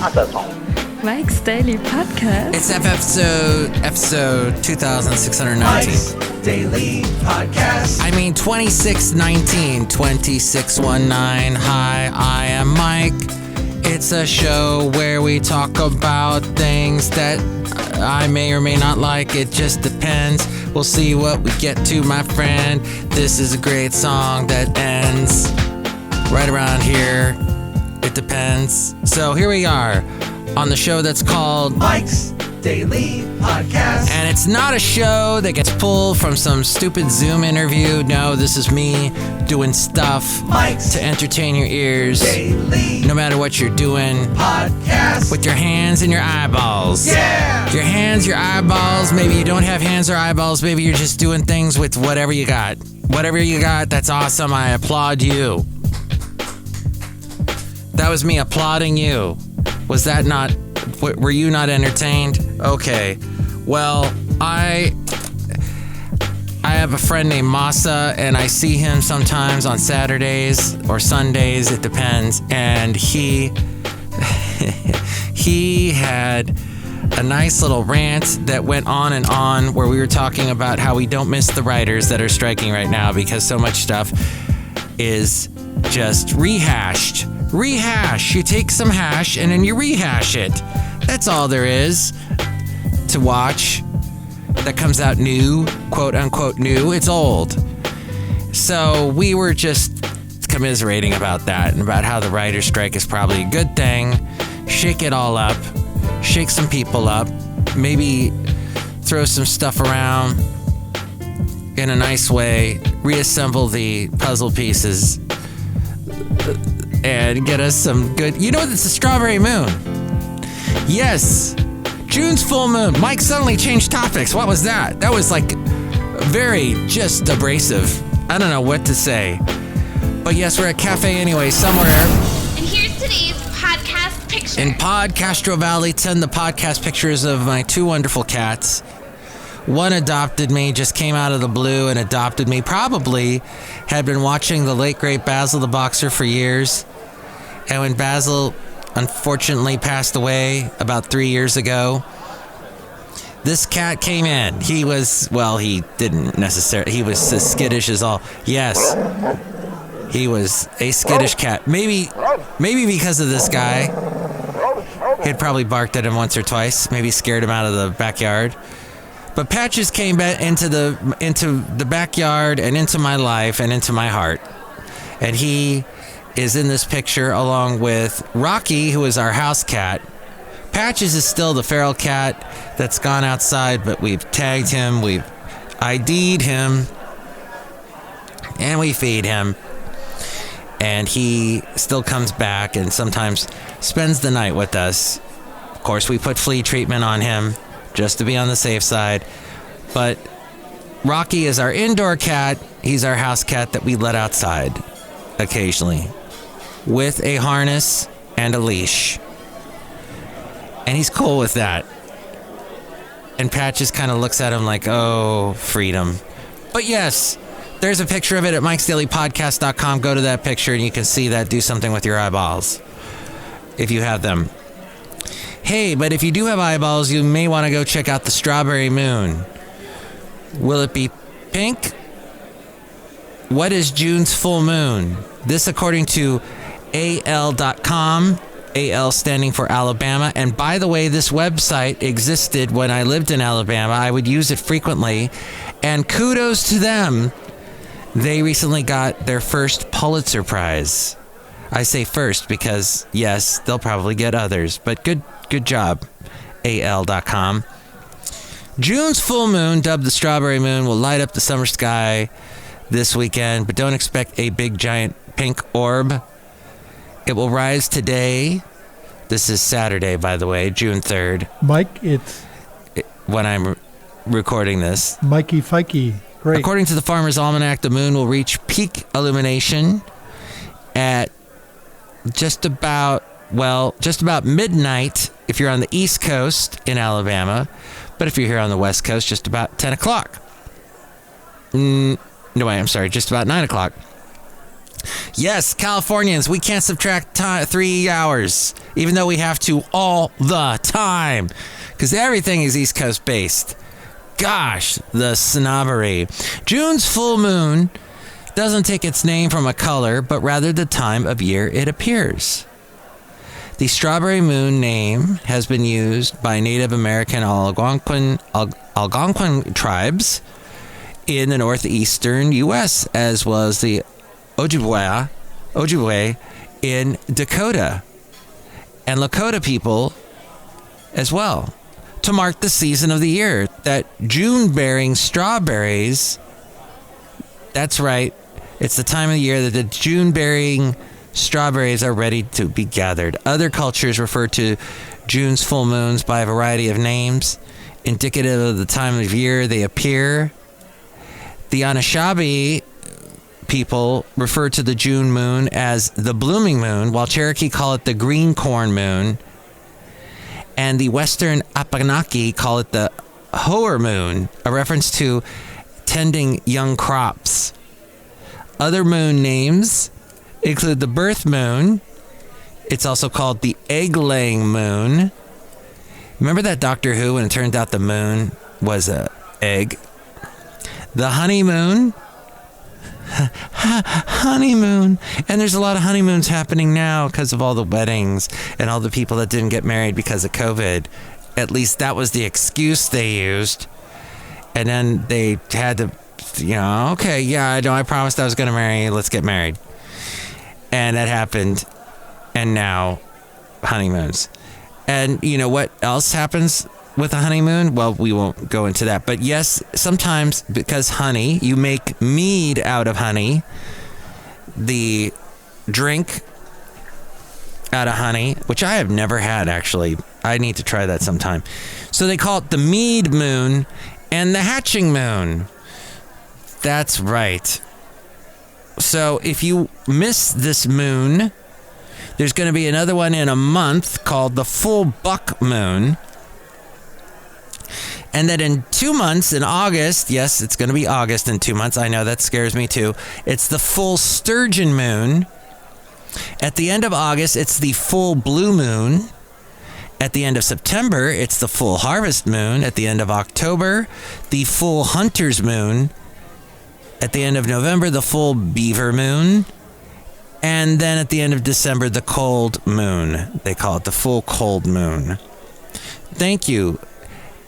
Mike's Daily Podcast. It's episode 2619. Mike's Daily Podcast. I mean 2619, 2619. Hi, I am Mike. It's a show where we talk about things that I may or may not like. It just depends. We'll see what we get to, my friend. This is a great song that ends right around here. It depends. So here we are on the show that's called Mike's Daily Podcast. And it's not a show that gets pulled from some stupid Zoom interview. No, this is me doing stuff Mike's to entertain your ears. Daily No matter what you're doing. Podcast. With your hands and your eyeballs. Yeah! Your hands, your eyeballs. Maybe you don't have hands or eyeballs. Maybe you're just doing things with whatever you got. Whatever you got, that's awesome. I applaud you. That was me applauding you. Was that not... Were you not entertained? Okay. Well, I have a friend named Masa, and I see him sometimes on Saturdays or Sundays. It depends. And he had a nice little rant that went on and on where we were talking about how we don't miss the writers that are striking right now because so much stuff is just rehashed. Rehash. You take some hash and then you rehash it. That's all there is to watch that comes out new, quote unquote new. It's old. So we were just commiserating about that and about how the writer's strike is probably a good thing. Shake it all up. Shake some people up. Maybe throw some stuff around in a nice way. Reassemble the puzzle pieces and get us some good... You know, it's a strawberry moon. Yes. June's full moon. Mike suddenly changed topics. What was that? That was like very just abrasive. I don't know what to say. But yes, we're at Café Anyway somewhere. And here's today's podcast picture. In Castro Valley, 10 the podcast pictures of my two wonderful cats. One adopted me, just came out of the blue and adopted me. Probably had been watching the late, great Basil the Boxer for years. And when Basil unfortunately passed away about 3 years ago, this cat came in. He was, well, he didn't necessarily, he was as skittish as all. Yes, he was a skittish cat. Maybe because of this guy. He'd probably barked at him once or twice, maybe scared him out of the backyard. But Patches came back into the backyard and into my life and into my heart. And he is in this picture along with Rocky, who is our house cat. Patches is still the feral cat that's gone outside, but we've tagged him, we've ID'd him, and we feed him. And he still comes back and sometimes spends the night with us. Of course, we put flea treatment on him just to be on the safe side. But Rocky is our indoor cat. He's our house cat that we let outside occasionally with a harness and a leash. And he's cool with that. And Patches kind of looks at him like, oh, freedom. But yes, there's a picture of it at mikesdailypodcast.com. Go to that picture and you can see that. Do something with your eyeballs if you have them. Hey, but if you do have eyeballs, you may want to go check out the strawberry moon. Will it be pink? What is June's full moon? This according to AL.com, AL standing for Alabama. And by the way, this website existed when I lived in Alabama. I would use it frequently. And kudos to them. They recently got their first Pulitzer Prize. I say first because, yes, they'll probably get others. But good job, AL.com. June's full moon, dubbed the strawberry moon, will light up the summer sky this weekend. But don't expect a big, giant pink orb. It will rise today. This is Saturday, by the way, June 3rd. Mike, it's... when I'm recording this. Mikey Fikey. Great. According to the Farmer's Almanac, the moon will reach peak illumination at just about midnight if you're on the East Coast in Alabama. But if you're here on the West Coast, just about 10 o'clock. Just about 9 o'clock. Yes, Californians, we can't subtract 3 hours. even though we have to all the time, because everything is East Coast based. Gosh, the snobbery. June's full moon doesn't take its name from a color, but rather the time of year it appears. The strawberry moon name has been used by Native American Algonquin tribes in the northeastern U.S., as was the Ojibwe in Dakota, and Lakota people as well, to mark the season of the year. That June-bearing strawberries, that's right, it's the time of the year that the June-bearing strawberries are ready to be gathered. Other cultures refer to June's full moons by a variety of names, indicative of the time of year they appear. The Anishinaabe people refer to the June moon as the blooming moon, while Cherokee call it the green corn moon, and the Western Abenaki call it the hoer moon, a reference to tending young crops. Other moon names include the birth moon. It's also called the egg-laying moon. Remember that Doctor Who when it turned out the moon was an egg? The honeymoon. Honeymoon. And there's a lot of honeymoons happening now because of all the weddings and all the people that didn't get married because of COVID. At least that was the excuse they used. And then they had to, okay, yeah, I know I promised I was going to marry you. Let's get married. And that happened. And now honeymoons. And you know what else happens with a honeymoon? Well, we won't go into that. But yes, sometimes because honey, you make mead out of honey. The drink out of honey, which I have never had, actually. I need to try that sometime. So they call it the mead moon and the hatching moon. That's right. So if you miss this moon, there's going to be another one in a month called the full buck moon. And then in 2 months, in August, yes, it's going to be August in 2 months. I know that scares me too. It's the full sturgeon moon. At the end of August, it's the full blue moon. At the end of September, it's the full harvest moon. At the end of October, the full hunter's moon. At the end of November, the full beaver moon. And then at the end of December, the cold moon. They call it the full cold moon. Thank you,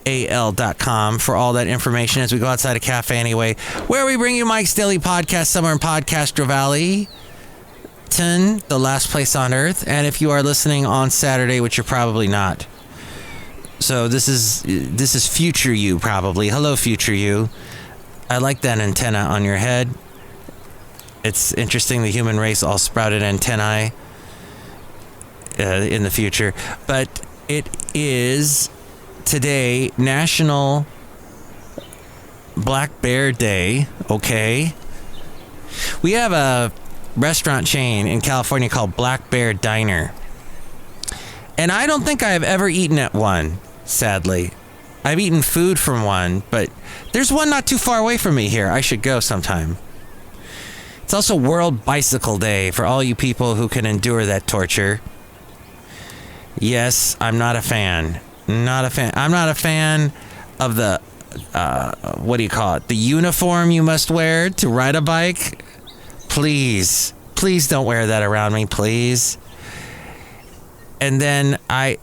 AL.com, for all that information as we go outside of Café Anyway, where we bring you Mike's Daily Podcast, somewhere in Podcastro Valley, the last place on earth. And if you are listening on Saturday, which you're probably not, so this is future you, probably. Hello, future you. I like that antenna on your head. It's interesting the human race all sprouted antennae in the future. But it is today National Black Bear Day, okay? We have a restaurant chain in California called Black Bear Diner. And I don't think I have ever eaten at one, sadly. I've eaten food from one, but there's one not too far away from me here. I should go sometime. It's also World Bicycle Day for all you people who can endure that torture. Yes, I'm not a fan. I'm not a fan of the, what do you call it? The uniform you must wear to ride a bike. Please don't wear that around me, please. And then I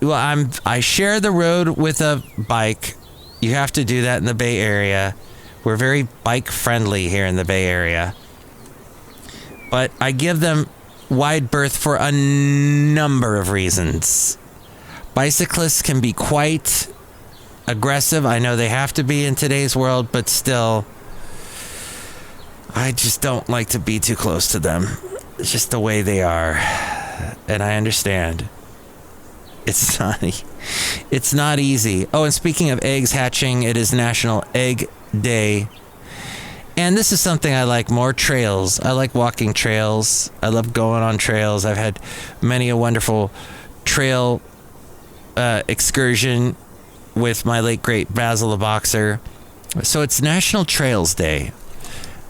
share the road with a bike. You have to do that in the Bay Area. We're very bike friendly here in the Bay Area. But I give them wide berth for a number of reasons. Bicyclists can be quite aggressive. I know they have to be in today's world, but still, I just don't like to be too close to them. It's just the way they are. And I understand. It's not easy. Oh, and speaking of eggs hatching, it is National Egg Day. And this is something I like more, trails. I like walking trails. I love going on trails. I've had many a wonderful trail excursion with my late great Basil the Boxer. So it's National Trails Day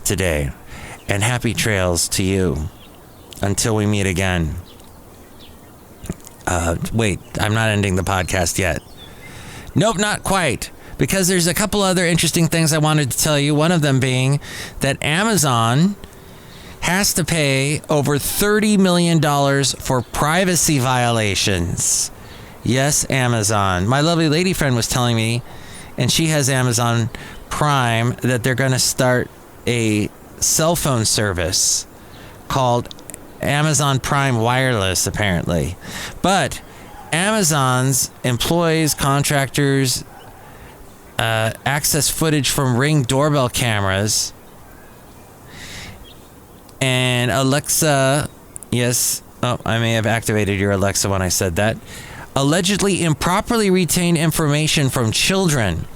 today. And happy trails to you until we meet again. Wait, I'm not ending the podcast yet. Nope, not quite. Because there's a couple other interesting things I wanted to tell you. One of them being that Amazon has to pay over $30 million for privacy violations. Yes, Amazon. My lovely lady friend was telling me, and she has Amazon Prime, that they're going to start a cell phone service called Amazon Prime Wireless, apparently. But Amazon's employees, contractors, access footage from Ring doorbell cameras, and Alexa, yes, I may have activated your Alexa when I said that, allegedly improperly retained information from children,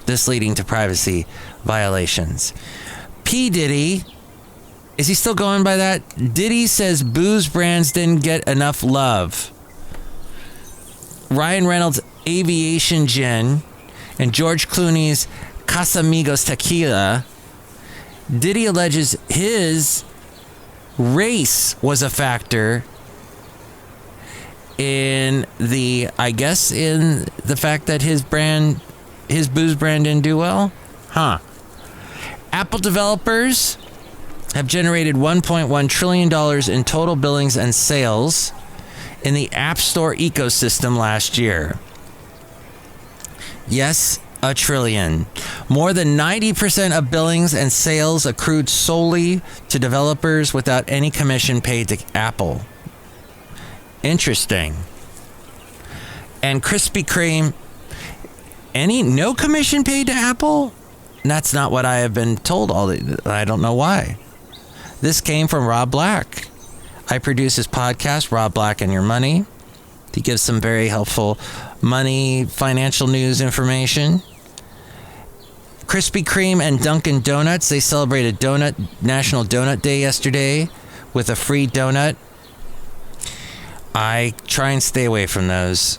this leading to privacy violations. P. Diddy, is he still going by that? Diddy says booze brands didn't get enough love. Ryan Reynolds' Aviation Gin and George Clooney's Casamigos Tequila. Diddy alleges his race was a factor in the fact that his booze brand didn't do well. Apple developers have generated $1.1 trillion in total billings and sales in the App Store ecosystem last year. Yes, $1 trillion. More than 90% of billings and sales accrued solely to developers without any commission paid to Apple. Interesting. And Krispy Kreme, no commission paid to Apple? That's not what I have been told. I don't know why. This came from Rob Black. I produce his podcast, Rob Black and Your Money. He gives some very helpful money, financial news information. Krispy Kreme and Dunkin' Donuts, they celebrated National Donut Day yesterday with a free donut. I try and stay away from those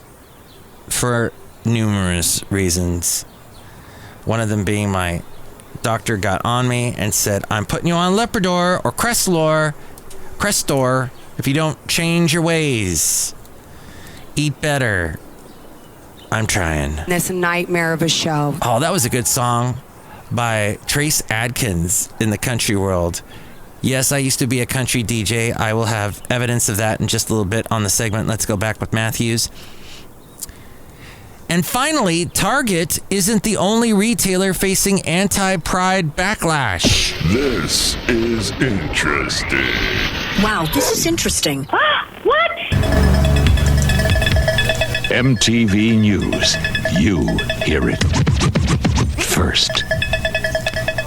for numerous reasons. One of them being my doctor got on me and said, I'm putting you on Lepidor or Crestor if you don't change your ways. Eat better. I'm trying. It's a nightmare of a show. Oh, that was a good song by Trace Adkins in the country world. Yes, I used to be a country DJ. I will have evidence of that in just a little bit on the segment Let's Go Back with Matthews. And finally, Target isn't the only retailer facing anti-pride backlash. This is interesting. Wow, this is interesting. What? MTV News. You hear it first.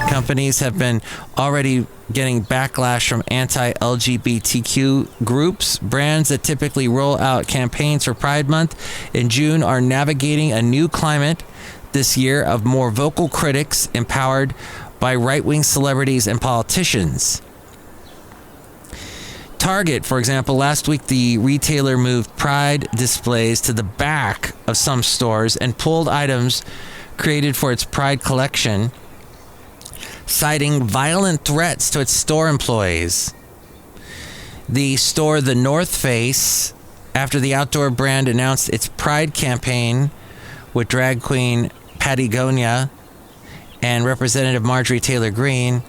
Companies have been already getting backlash from anti-LGBTQ groups. Brands that typically roll out campaigns for Pride Month in June are navigating a new climate this year of more vocal critics empowered by right-wing celebrities and politicians. Target, for example, last week the retailer moved Pride displays to the back of some stores and pulled items created for its Pride collection, citing violent threats to its store employees. The store, The North Face, after the outdoor brand announced its Pride campaign with drag queen Patagonia and Representative Marjorie Taylor Greene.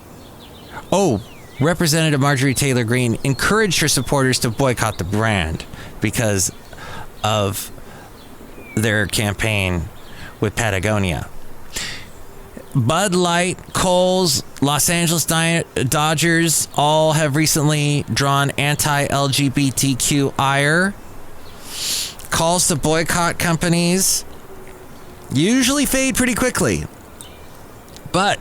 Representative Marjorie Taylor Greene encouraged her supporters to boycott the brand because of their campaign with Patagonia. Bud Light, Kohl's, Los Angeles Dodgers all have recently drawn anti-LGBTQ ire. Calls to boycott companies usually fade pretty quickly. But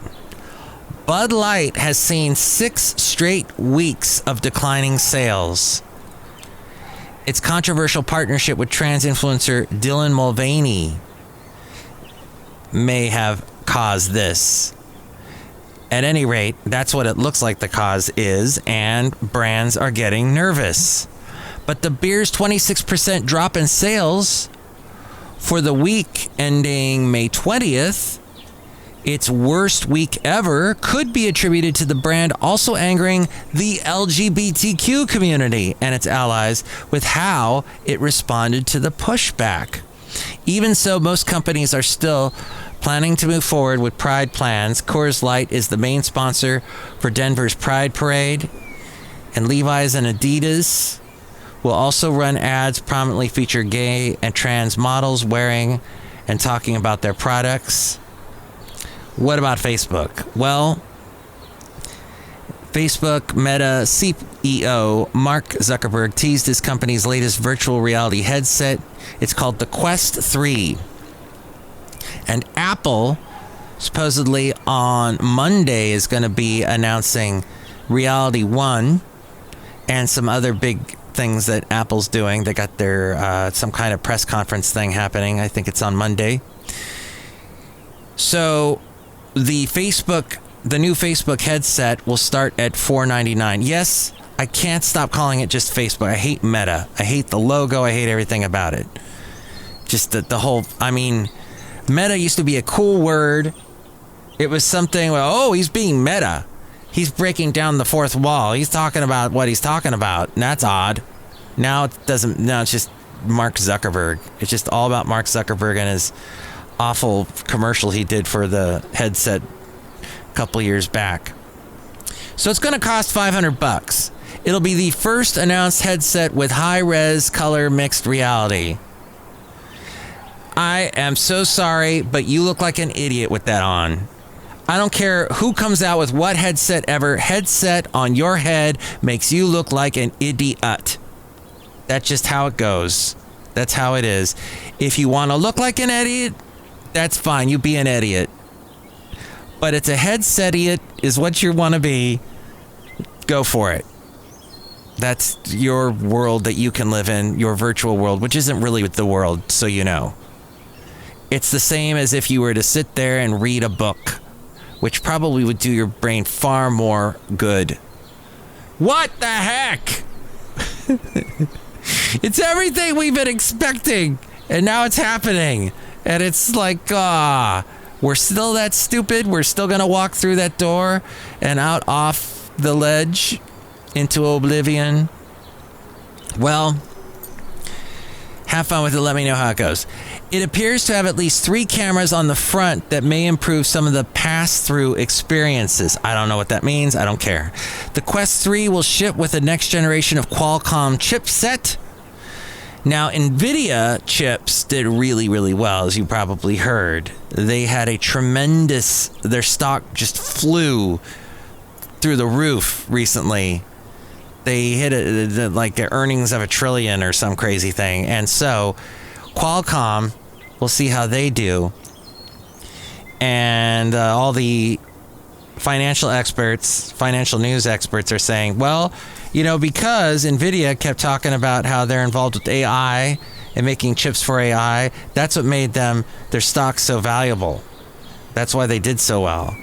Bud Light has seen 6 straight weeks of declining sales. Its controversial partnership with trans influencer Dylan Mulvaney may have caused this. At any rate, that's what it looks like the cause is, and brands are getting nervous. But the beer's 26% drop in sales for the week ending May 20th its worst week ever could be attributed to the brand also angering the LGBTQ community and its allies with how it responded to the pushback. Even so, most companies are still planning to move forward with Pride plans. Coors Light is the main sponsor for Denver's Pride Parade, and Levi's and Adidas will also run ads prominently feature gay and trans models wearing and talking about their products. What about Facebook? Well, Facebook Meta CEO Mark Zuckerberg teased his company's latest virtual reality headset. It's called the Quest 3. And Apple, supposedly on Monday, is going to be announcing Reality One and some other big things that Apple's doing. They got their some kind of press conference thing happening. I think it's on Monday. So the new Facebook headset will start at $4.99. Yes, I can't stop calling it just Facebook. I hate Meta. I hate the logo. I hate everything about it. Just the whole, Meta used to be a cool word. It was something, he's being meta. He's breaking down the fourth wall. He's talking about what he's talking about. And that's odd. Now it's just Mark Zuckerberg. It's just all about Mark Zuckerberg and his awful commercial he did for the headset a couple years back. So it's going to cost $500. It'll be the first announced headset with high-res color mixed reality. I am so sorry, but you look like an idiot with that on. I don't care who comes out with what headset ever. Headset on your head makes you look like an idiot. That's just how it goes. That's how it is. If you want to look like an idiot, that's fine. You be an idiot. But it's a headset idiot is what you want to be. Go for it. That's your world that you can live in, your virtual world, which isn't really the world, so you know. It's the same as if you were to sit there and read a book, which probably would do your brain far more good. What the heck? It's everything we've been expecting, and now it's happening. And it's like, we're still that stupid. We're still going to walk through that door and out off the ledge into oblivion. Well, have fun with it. Let me know how it goes. It appears to have at least 3 cameras on the front that may improve some of the pass-through experiences. I don't know what that means. I don't care. The Quest 3 will ship with the next generation of Qualcomm chipset. Now, NVIDIA chips did really, really well, as you probably heard. They had a tremendous... Their stock just flew through the roof recently. They hit like their earnings of $1 trillion or some crazy thing. And so, Qualcomm... We'll see how they do. And all the financial news experts are saying, well, because NVIDIA kept talking about how they're involved with AI and making chips for AI, that's what made their stock so valuable. That's why they did so well.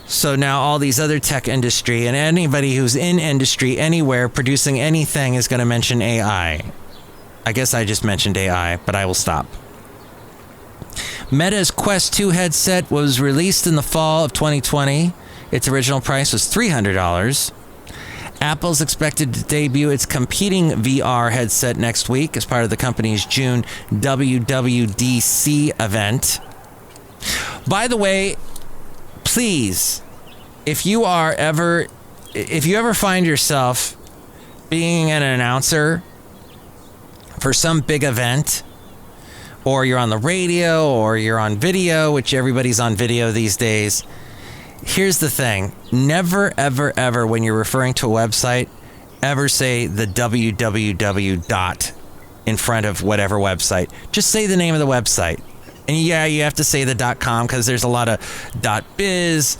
So now all these other tech industry and anybody who's in industry anywhere producing anything is going to mention AI. I guess I just mentioned AI, but I will stop. Meta's Quest 2 headset was released in the fall of 2020. Its original price was $300. Apple's expected to debut its competing VR headset next week as part of the company's June WWDC event. By the way, please, if you ever find yourself being an announcer for some big event, or you're on the radio, or you're on video, which everybody's on video these days, here's the thing. Never, ever, ever, when you're referring to a website, ever say the www dot in front of whatever website. Just say the name of the website. And yeah, you have to say the .com because there's a lot of .biz,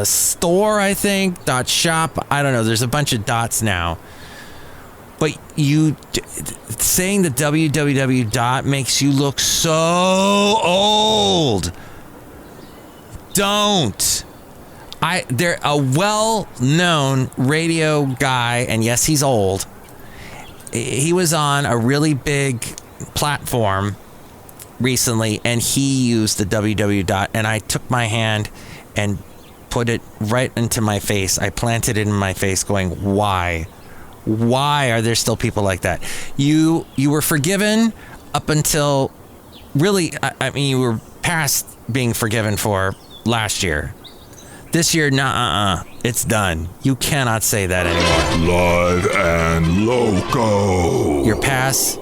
.store, I think, .shop. I don't know. There's a bunch of dots now. But saying the www dot makes you look so old. Don't. They're a well-known radio guy, and yes, he's old. He was on a really big platform recently, and he used the www dot, and I took my hand and put it right into my face. I planted it in my face going, why? Why are there still people like that? You were forgiven up until, really, I mean, you were past being forgiven for last year. This year, it's done. You cannot say that anymore. Live and loco. Your pass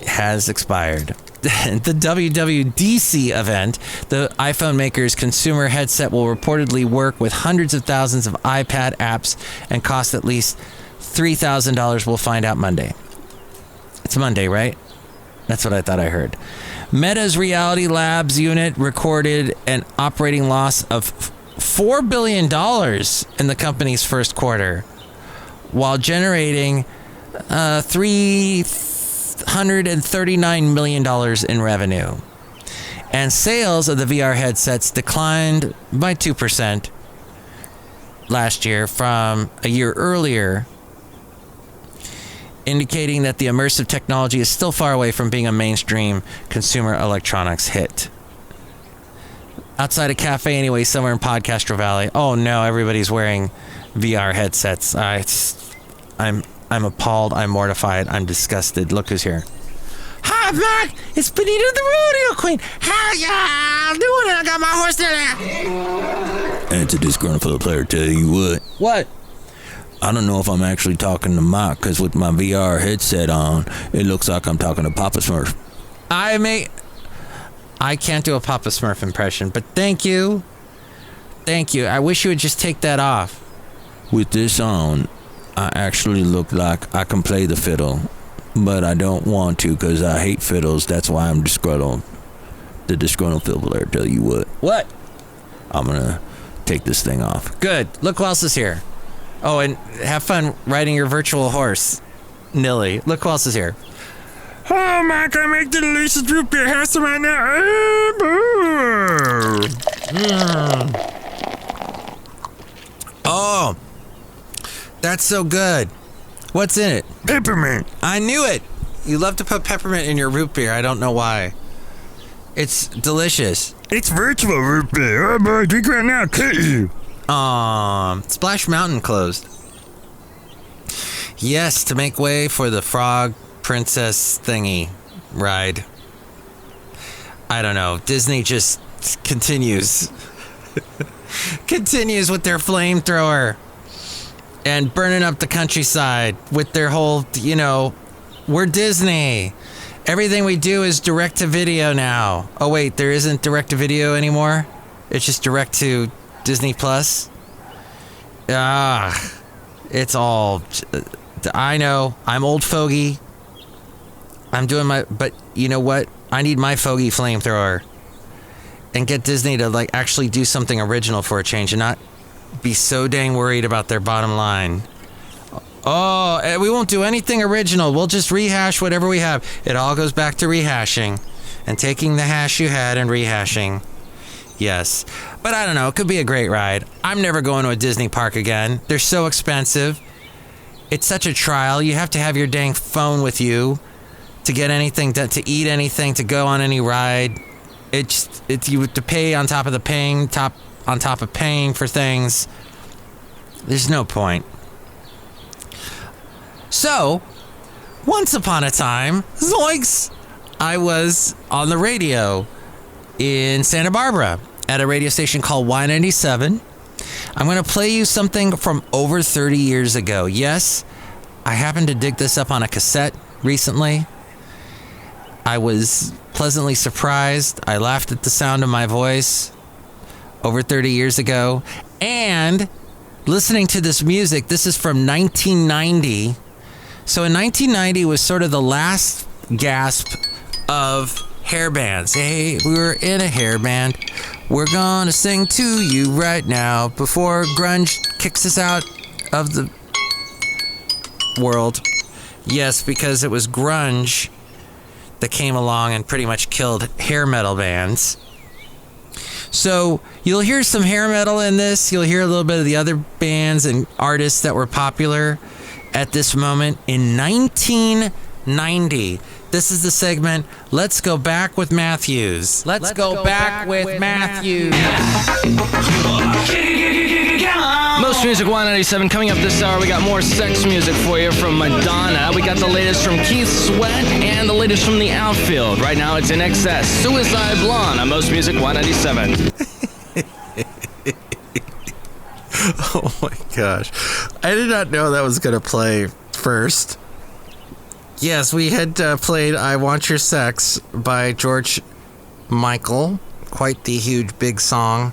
has expired. The WWDC event, the iPhone maker's consumer headset, will reportedly work with hundreds of thousands of iPad apps and cost at least $3,000. We'll find out Monday. It's Monday, right? That's what I thought I heard. Meta's Reality Labs unit recorded an operating loss of $4 billion in the company's first quarter, while generating $339 million in revenue. And sales of the VR headsets declined by 2% last year from a year earlier, indicating that the immersive technology is still far away from being a mainstream consumer electronics hit. Outside of Café Anyway, somewhere in Podcastro Valley. Oh no, everybody's wearing VR headsets. I'm appalled. I'm mortified. I'm disgusted. Look who's here. Hi, Mac. It's Benita the Rodeo Queen. Hell yeah, I'm doing it. I got my horse there. And it's a Disgruntled Fiddle Player. Tell you what. What? I don't know if I'm actually talking to Mike, because with my VR headset on, it looks like I'm talking to Papa Smurf. I can't do a Papa Smurf impression, but thank you. Thank you. I wish you would just take that off. With this on, I actually look like I can play the fiddle, but I don't want to because I hate fiddles. That's why I'm disgruntled. The Disgruntled Fiddle Player. Tell you what. What? I'm going to take this thing off. Good. Look who else is here. Oh, and have fun riding your virtual horse, Nilly. Look who else is here. Oh, Mike, I make the delicious root beer house right now. Oh, that's so good. What's in it? Peppermint. I knew it. You love to put peppermint in your root beer. I don't know why. It's delicious. It's virtual root beer. Oh, boy, drink right now. Cut you. Splash Mountain closed. Yes, to make way for the Frog Princess thingy ride. I don't know. Disney just continues. Continues with their flamethrower and burning up the countryside with their whole, we're Disney. Everything we do is direct to video now. Oh, wait, there isn't direct to video anymore? It's just direct to Disney Plus? It's all... I know. I'm old fogey. I'm doing my... But you know what? I need my fogey flamethrower. And get Disney to, actually do something original for a change and not be so dang worried about their bottom line. Oh, we won't do anything original. We'll just rehash whatever we have. It all goes back to rehashing. And taking the hash you had and rehashing. Yes. But I don't know. It could be a great ride. I'm never going to a Disney park again. They're so expensive. It's such a trial. You have to have your dang phone with you to get anything, to eat anything, to go on any ride. You have to pay on top of paying for things. There's no point. So, once upon a time, zoinks, I was on the radio in Santa Barbara at a radio station called Y97. I'm going to play you something from over 30 years ago. Yes, I happened to dig this up on a cassette recently. I was pleasantly surprised. I laughed at the sound of my voice over 30 years ago. And listening to this music, this is from 1990. So in 1990 was sort of the last gasp of hair bands. Hey, we were in a hair band. We're gonna sing to you right now before grunge kicks us out of the world. Yes, because it was grunge that came along and pretty much killed hair metal bands. So you'll hear some hair metal in this. You'll hear a little bit of the other bands and artists that were popular at this moment. In 1990, This is the segment, Let's Go Back with Matthews. Let's go back with Matthews. Most Music 197 coming up this hour. We got more sex music for you from Madonna. We got the latest from Keith Sweat and the latest from the Outfield. Right now it's In Excess, Suicide Blonde on Most Music 197. Oh my gosh. I did not know that was going to play first. Yes, we had played I Want Your Sex by George Michael. Quite the huge big song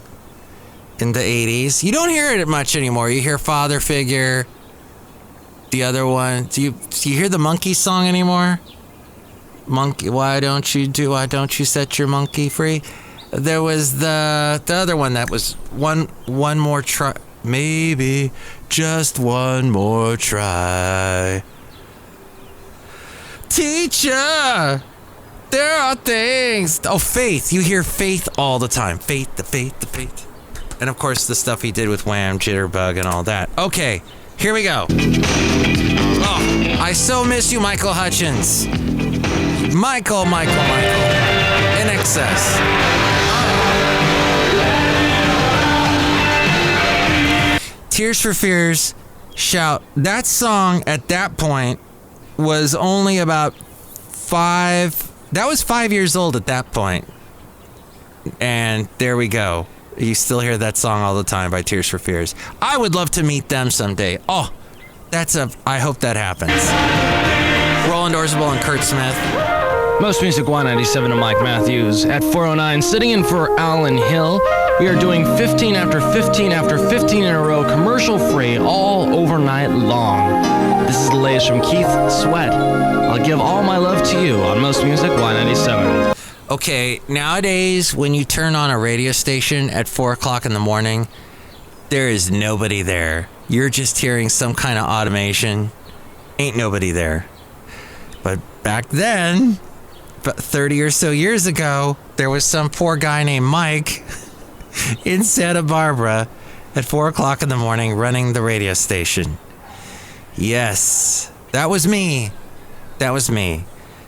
in the 80s. You don't hear it much anymore. You hear Father Figure. The other one. Do you hear the monkey song anymore? Monkey, why don't you set your monkey free? There was the other one that was one more try. Maybe just one more try. Teacher, there are things. Oh, Faith. You hear Faith all the time. Faith, the Faith, the Faith. And of course, the stuff he did with Wham, Jitterbug, and all that. Okay, here we go. Oh, I so miss you, Michael Hutchins. Michael. In Excess. Tears for Fears, Shout. That song at that point was only about 5 years old at that point. And there we go. You still hear that song all the time by Tears for Fears. I would love to meet them someday. Oh, I hope that happens. Roland Orzabal and Kurt Smith. Most Music 197 to Mike Matthews at 409, sitting in for Alan Hill. We are doing 15 after 15 after 15 in a row, commercial free, all overnight long. This is the latest from Keith Sweat. I'll give all my love to you on Most Music 197. Okay, nowadays, when you turn on a radio station at 4 o'clock in the morning, there is nobody there. You're just hearing some kind of automation. Ain't nobody there. But back then, about 30 or so years ago, there was some poor guy named Mike in Santa Barbara at 4 o'clock in the morning running the radio station. Yes, that was me.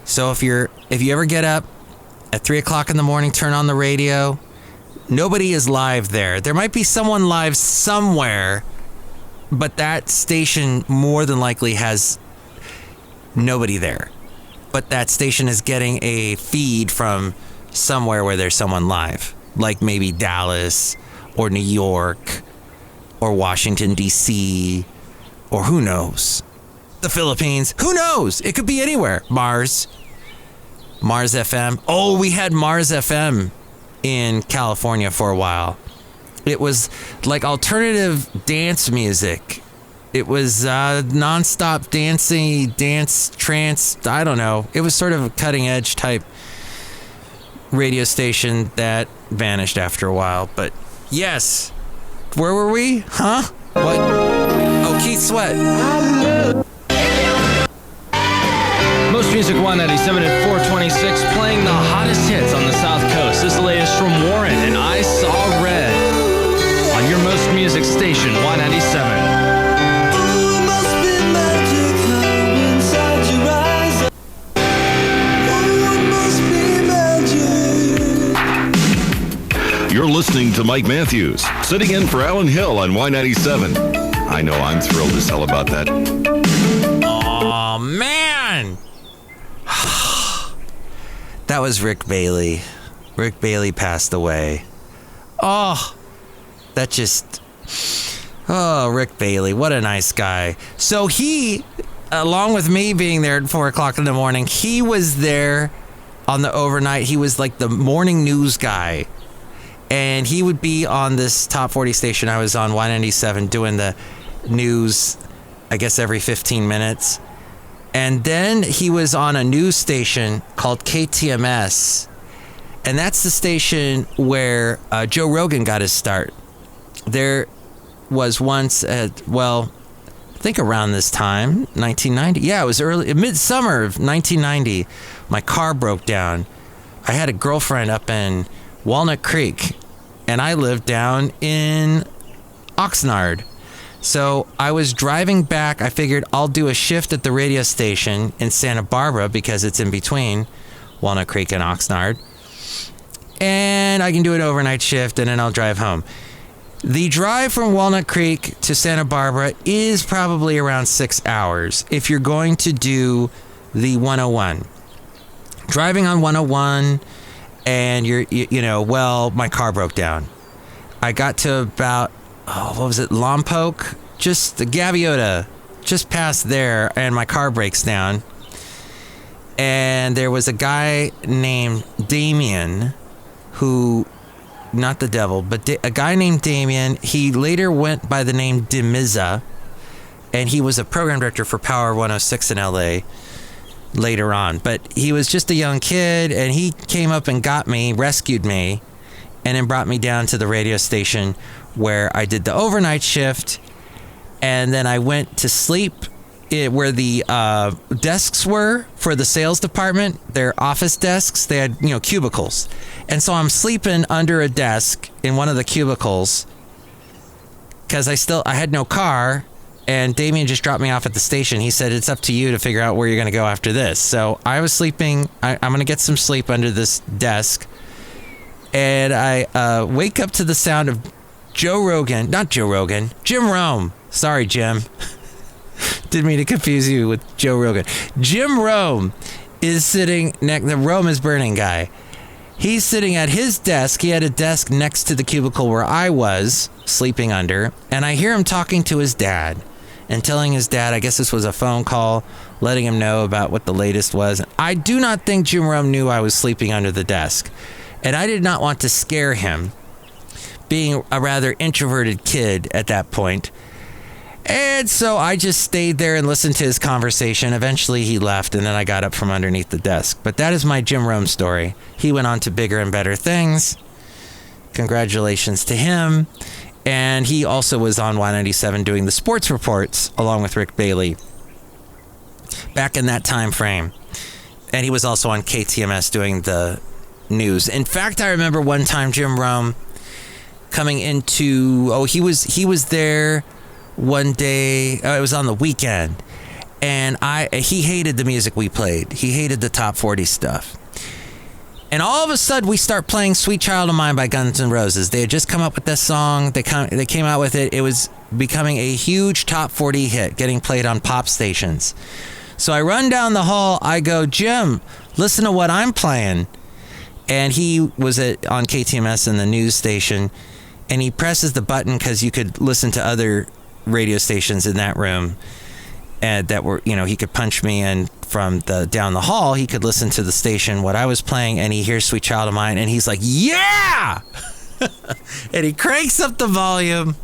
So if you ever get up at 3 o'clock in the morning, turn on the radio, nobody is live there. There might be someone live somewhere, but that station more than likely has nobody there. But that station is getting a feed from somewhere where there's someone live, like maybe Dallas or New York or Washington, D.C., or who knows, the Philippines. Who knows? It could be anywhere. Mars FM. Oh, we had Mars FM in California for a while. It was like alternative dance music. It was nonstop dance, trance, I don't know. It was sort of a cutting edge type radio station that vanished after a while. But yes, where were we? Huh? What? Oh, Keith Sweat. Most Music 197 at 426, playing the hottest hits on the South Coast. This is the latest from Warren and I Saw Red on your Most Music station, 197. You're listening to Mike Matthews, sitting in for Alan Hill on Y97. I know, I'm thrilled as hell about that. Oh, man! That was Rick Bailey. Rick Bailey passed away. Oh, that just... Oh, Rick Bailey, what a nice guy. So he, along with me being there at 4 o'clock in the morning, he was there on the overnight. He was like the morning news guy. And he would be on this top 40 station I was on, Y97, doing the news, I guess, every 15 minutes. And then he was on a news station called KTMS. And that's the station where Joe Rogan got his start. There was once, I think around this time, 1990. Yeah, it was midsummer of 1990. My car broke down. I had a girlfriend up in Walnut Creek, and I lived down in Oxnard. So I was driving back. I figured I'll do a shift at the radio station in Santa Barbara because it's in between Walnut Creek and Oxnard. And I can do an overnight shift and then I'll drive home. The drive from Walnut Creek to Santa Barbara is probably around 6 hours if you're going to do the 101. Driving on 101 and my car broke down. I got to about, Lompoc? Just the Gaviota, just past there, and my car breaks down. And there was a guy named Damien who, not the devil, but a guy named Damien. He later went by the name Demiza, and he was a program director for Power 106 in LA later on. But he was just a young kid, and he came up and got me, rescued me, and then brought me down to the radio station where I did the overnight shift, and then I went to sleep where the desks were for the sales department, their office desks. They had, cubicles. And so I'm sleeping under a desk in one of the cubicles because I had no car, and Damien just dropped me off at the station. He said, it's up to you to figure out where you're going to go after this. So I was sleeping. I'm going to get some sleep under this desk. And I wake up to the sound of Jim Rome. Sorry, Jim. Didn't mean to confuse you with Joe Rogan. Jim Rome is sitting the Rome is burning guy. He's sitting at his desk. He had a desk next to the cubicle where I was sleeping under. And I hear him talking to his dad and telling his dad, I guess this was a phone call, letting him know about what the latest was. I do not think Jim Rome knew I was sleeping under the desk. And I did not want to scare him, being a rather introverted kid at that point. And so I just stayed there and listened to his conversation. Eventually he left, and then I got up from underneath the desk. But that is my Jim Rome story. He went on to bigger and better things. Congratulations to him. And he also was on Y97 doing the sports reports along with Rick Bailey back in that time frame. And he was also on KTMS doing the news. In fact, I remember one time Jim Rome coming into, he was there one day. It was on the weekend, and he hated the music we played. He hated the top 40 stuff. And all of a sudden, we start playing "Sweet Child of Mine" by Guns N' Roses. They had just come up with this song. They came out with it. It was becoming a huge top 40 hit, getting played on pop stations. So I run down the hall. I go, Jim, listen to what I'm playing. And he was on KTMS in the news station, and he presses the button because you could listen to other radio stations in that room, and that were, he could punch me in from down the hall. He could listen to the station, what I was playing, and he hears "Sweet Child of Mine," and he's like, yeah! And he cranks up the volume.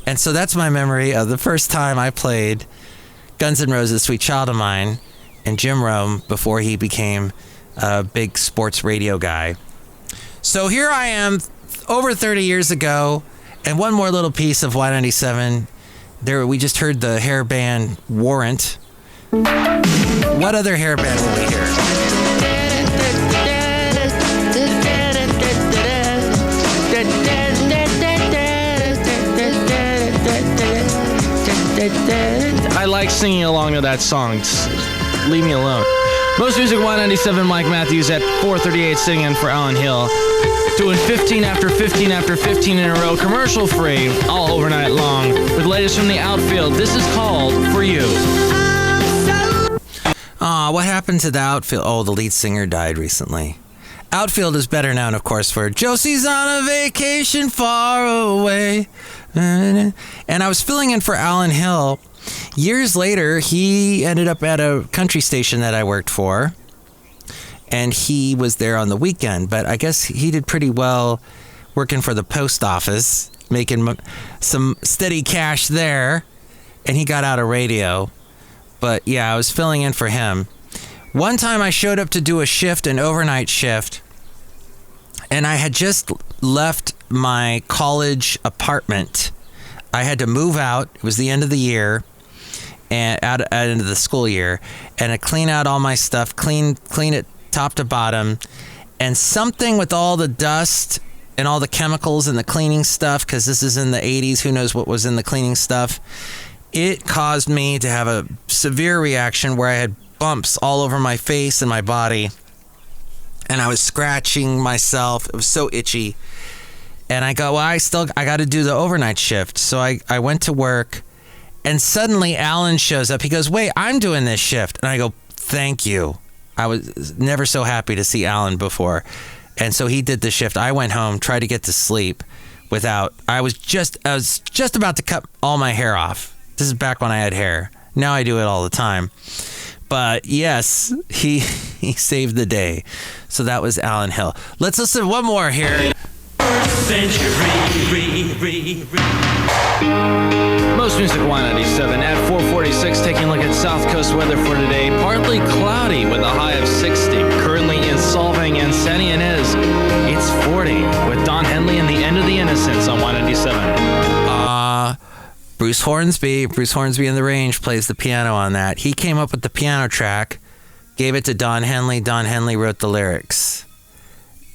And so that's my memory of the first time I played Guns N' Roses' "Sweet Child of Mine" and Jim Rome before he became a big sports radio guy. So here I am over 30 years ago, and one more little piece of Y97. There, we just heard the hair band Warrant. What other hair band will we hear? I like singing along to that song. Just leave me alone. Most Music Y97, Mike Matthews at 438, sitting in for Alan Hill. Doing 15 after 15 after 15 in a row, commercial free, all overnight long. With the latest from the outfield, this is called For You. What happened to the outfield? Oh, the lead singer died recently. Outfield is better known, of course, for Josie's on a vacation far away. And I was filling in for Alan Hill. Years later, he ended up at a country station that I worked for. And he was there on the weekend, but I guess he did pretty well working for the post office, making some steady cash there, and he got out of radio. But yeah, I was filling in for him. One time I showed up to do a shift, an overnight shift, and I had just left my college apartment. I had to move out. It was the end of the year, and out into the school year, and I clean out all my stuff, clean it top to bottom, and something with all the dust and all the chemicals and the cleaning stuff, because this is in the 80s, who knows what was in the cleaning stuff, it caused me to have a severe reaction where I had bumps all over my face and my body, and I was scratching myself. It was so itchy. And I go, well, I got to do the overnight shift. So I went to work, and suddenly Alan shows up. He goes, wait, I'm doing this shift. And I go, thank you. I was never so happy to see Alan before. And so he did the shift. I went home, tried to get to sleep I was just about to cut all my hair off. This is back when I had hair. Now I do it all the time. But yes, he saved the day. So that was Alan Hill. Let's listen to one more here. Most Music Y97 at 446, taking a look at South Coast weather for today. Partly cloudy with a high of 60. Currently in Solvang and San Ynez, it's 40 with Don Henley and the End of the Innocents on Y97. Bruce Hornsby in the Range plays the piano on that. He came up with the piano track, gave it to Don Henley. Don Henley wrote the lyrics.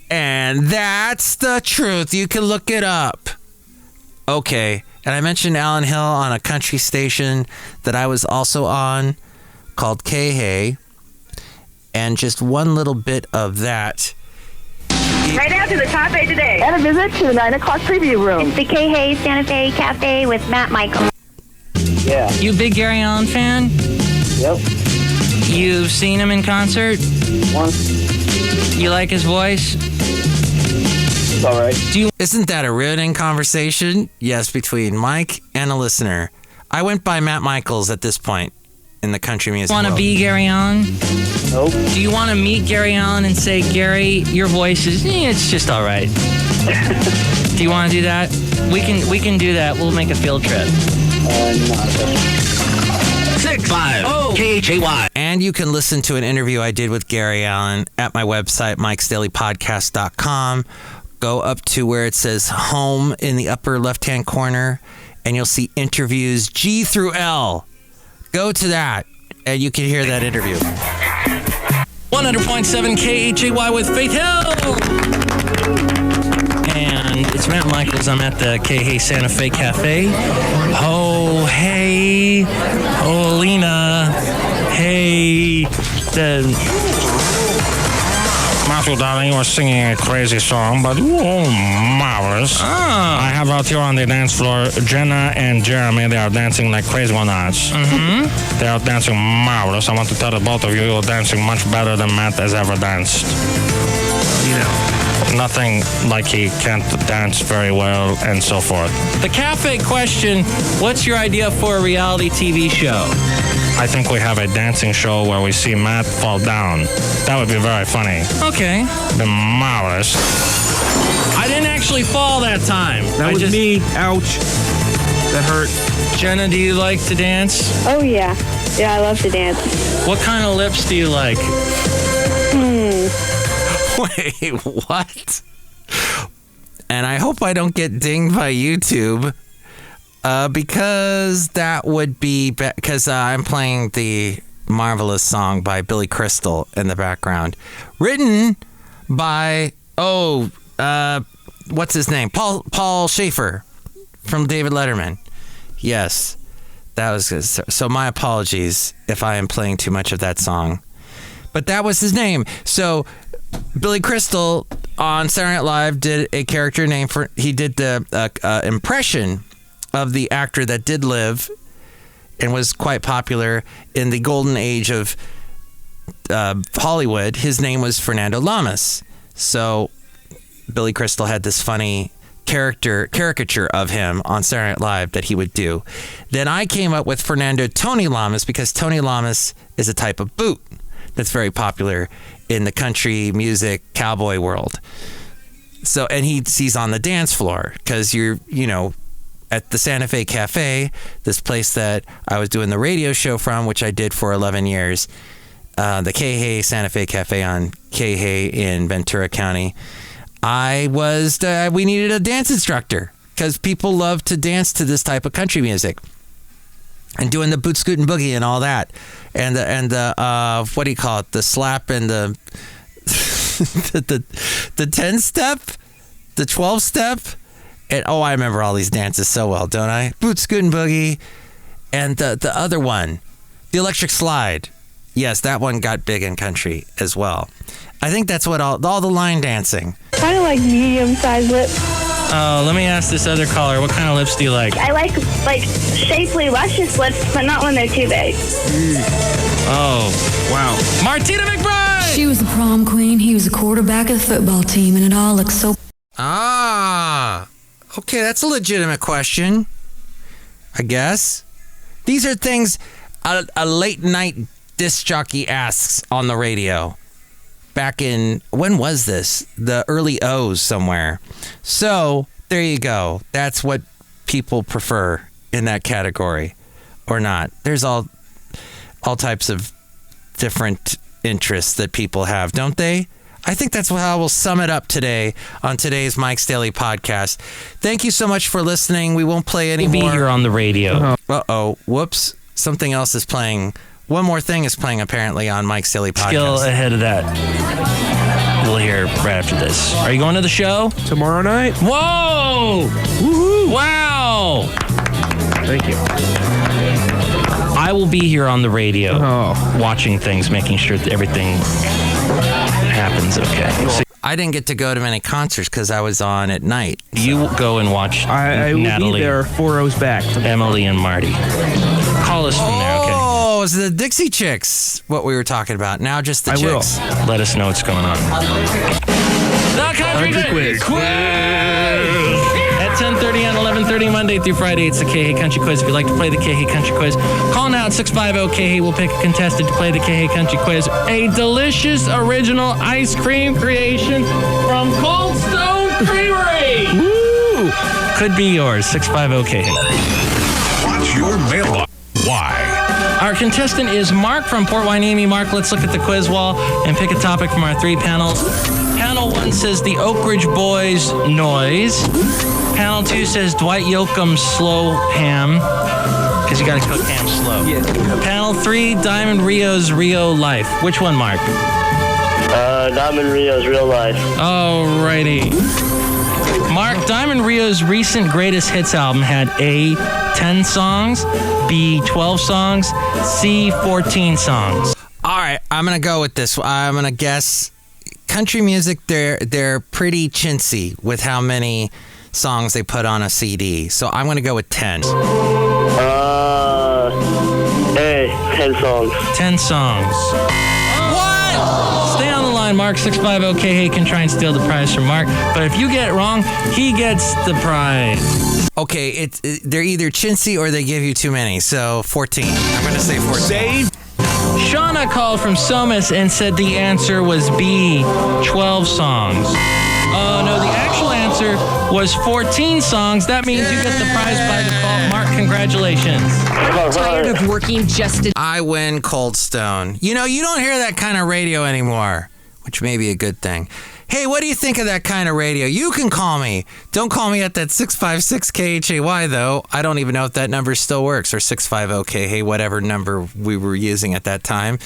And that's the truth. You can look it up. Okay. And I mentioned Alan Hill on a country station that I was also on called K-Hay. And just one little bit of that. Right now to the cafe today. And a visit to the 9 o'clock preview room. It's the K-Hay Santa Fe Cafe with Matt Michael. Yeah. You a big Gary Allan fan? Yep. You've seen him in concert? Once. You like his voice? It's all right. Isn't that a riveting conversation? Yes, between Mike and a listener. I went by Matt Michaels at this point in the country music Want to world. be Gary Allan? Nope. Do you want to meet Gary Allan and say, Gary, your voice is, it's just all right. Do you want to do that? We can do that. We'll make a field trip. No. 650 KHAY. And you can listen to an interview I did with Gary Allan at my website, mikesdailypodcast.com. Go up to where it says home in the upper left-hand corner, and you'll see interviews G through L. Go to that, and you can hear that interview. 100.7 KHAY with Faith Hill. And it's Matt Michaels. I'm at the K-Hay Santa Fe Cafe. Oh, hey. Oh, Lena. Hey. Matthew, darling, you were singing a crazy song, but marvelous. I have out here on the dance floor Jenna and Jeremy. They are dancing like crazy one nights. Mm-hmm. They are dancing marvelous. I want to tell the both of you, you're dancing much better than Matt has ever danced. You know. Nothing like he can't dance very well and so forth. The cafe question, what's your idea for a reality TV show? I think we have a dancing show where we see Matt fall down. That would be very funny. Okay. Be marvelous. I didn't actually fall that time. That was me. Ouch. That hurt. Jenna, do you like to dance? Oh, yeah. Yeah, I love to dance. What kind of lips do you like? Wait, what? And I hope I don't get dinged by YouTube, because that would be because I'm playing the marvelous song by Billy Crystal in the background, written by what's his name? Paul Schaefer from David Letterman. Yes, that was good. So my apologies if I am playing too much of that song, but that was his name. So Billy Crystal on Saturday Night Live did a character name he did the impression of the actor that did live and was quite popular in the golden age of Hollywood. His name was Fernando Lamas. So Billy Crystal had this funny caricature of him on Saturday Night Live that he would do. Then I came up with Fernando Tony Lamas, because Tony Lamas is a type of boot that's very popular in the country music cowboy world. So, and he's on the dance floor because you're at the Santa Fe Cafe, this place that I was doing the radio show from, which I did for 11 years, the K-Hay Santa Fe Cafe on K-Hay in Ventura County. We needed a dance instructor because people love to dance to this type of country music. And doing the boot scoot and boogie and all that, and the what do you call it? The slap and the the 10 step. the 12-step, and I remember all these dances so well, don't I? Boot Scoot and Boogie, and the other one, the electric slide. Yes, that one got big in country as well. I think that's what all the line dancing. Kind of like medium-sized lips. Oh, let me ask this other caller. What kind of lips do you like? I like shapely, luscious lips, but not when they're too big. Oh, wow. Martina McBride! She was the prom queen. He was the quarterback of the football team, and it all looked so... Ah, okay, that's a legitimate question, I guess. These are things a late-night disc jockey asks on the radio. Back in, when was this? The early O's somewhere. So, there you go. That's what people prefer in that category. Or not. There's all types of different interests that people have, don't they? I think that's how we'll sum it up today on today's Mike's Daily Podcast. Thank you so much for listening. We won't play any more. We'll be here on the radio. Uh-oh. Whoops. Something else is playing. One more thing is playing, apparently, on Mike's Daily Podcast. Still ahead of that. We'll hear right after this. Are you going to the show? Tomorrow night. Whoa! Woohoo! Wow! Thank you. I will be here on the radio watching things, making sure that everything happens okay. So I didn't get to go to many concerts because I was on at night. So. You go and watch I will Natalie, be there 4 rows back. Emily, and Marty. Call us from there, okay? Oh, it's the Dixie Chicks, what we were talking about. Now just the Chicks. Let us know what's going on. The Country Quiz! At 10:30 and 11:30 Monday through Friday, it's the K-Hey Country Quiz. If you'd like to play the K-Hey Country Quiz, call now at 650-K-Hey. We'll pick a contestant to play the K-Hey Country Quiz. A delicious original ice cream creation from Cold Stone Creamery. Woo! Could be yours. 650-K-Hey. Watch your mailbox. Why? Our contestant is Mark from Port Hueneme. Mark, let's look at the quiz wall and pick a topic from our 3 panels. Panel 1 says the Oak Ridge Boys noise. Panel 2 says Dwight Yoakam's slow ham, because you got to cook ham slow. Yeah. Panel 3, Diamond Rio's Rio Life. Which one, Mark? Diamond Rio's Real Life. Alrighty. Mark, Diamond Rio's recent greatest hits album had A, 10 songs, B, 12 songs, C, 14 songs. All right, I'm going to go with this. I'm going to guess country music, they're pretty chintzy with how many songs they put on a CD. So I'm going to go with 10. 10 songs. 10 songs. What? Stay on the line, Mark. 650-K-Hey can try and steal the prize from Mark. But if you get it wrong, he gets the prize. Okay, they're either chintzy or they give you too many. So 14. I'm going to say 14. Shauna called from Somas and said the answer was B, 12 songs. Oh, no, the actual answer was 14 songs. That means you get the prize by default. Mark, congratulations. I'm tired of working just to... I win Cold Stone. You know, you don't hear that kind of radio anymore, which may be a good thing. Hey, what do you think of that kind of radio? You can call me. Don't call me at that 656-KHAY, though. I don't even know if that number still works, or 650-K-Hey, whatever number we were using at that time.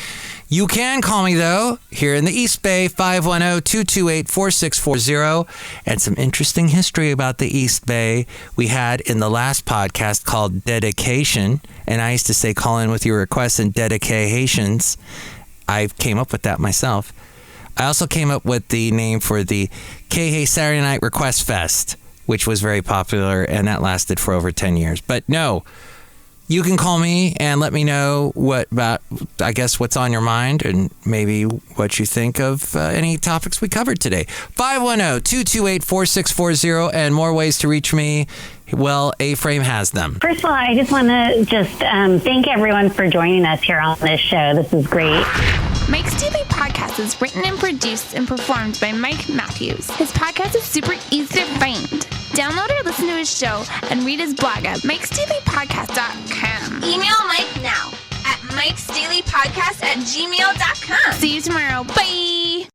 You can call me, though, here in the East Bay, 510-228-4640. And some interesting history about the East Bay we had in the last podcast called Dedication. And I used to say, call in with your requests and dedications. I came up with that myself. I also came up with the name for the K-Hey Saturday Night Request Fest, which was very popular, and that lasted for over 10 years. But no, you can call me and let me know what's on your mind and maybe what you think of any topics we covered today. 510-228-4640 and more ways to reach me. Well, A-Frame has them. First of all, I just want to thank everyone for joining us here on this show. This is great. Mike's Daily Podcast is written and produced and performed by Mike Matthews. His podcast is super easy to find. Download or listen to his show and read his blog at mikesdailypodcast.com. Email Mike now at mikesdailypodcast@gmail.com. See you tomorrow. Bye!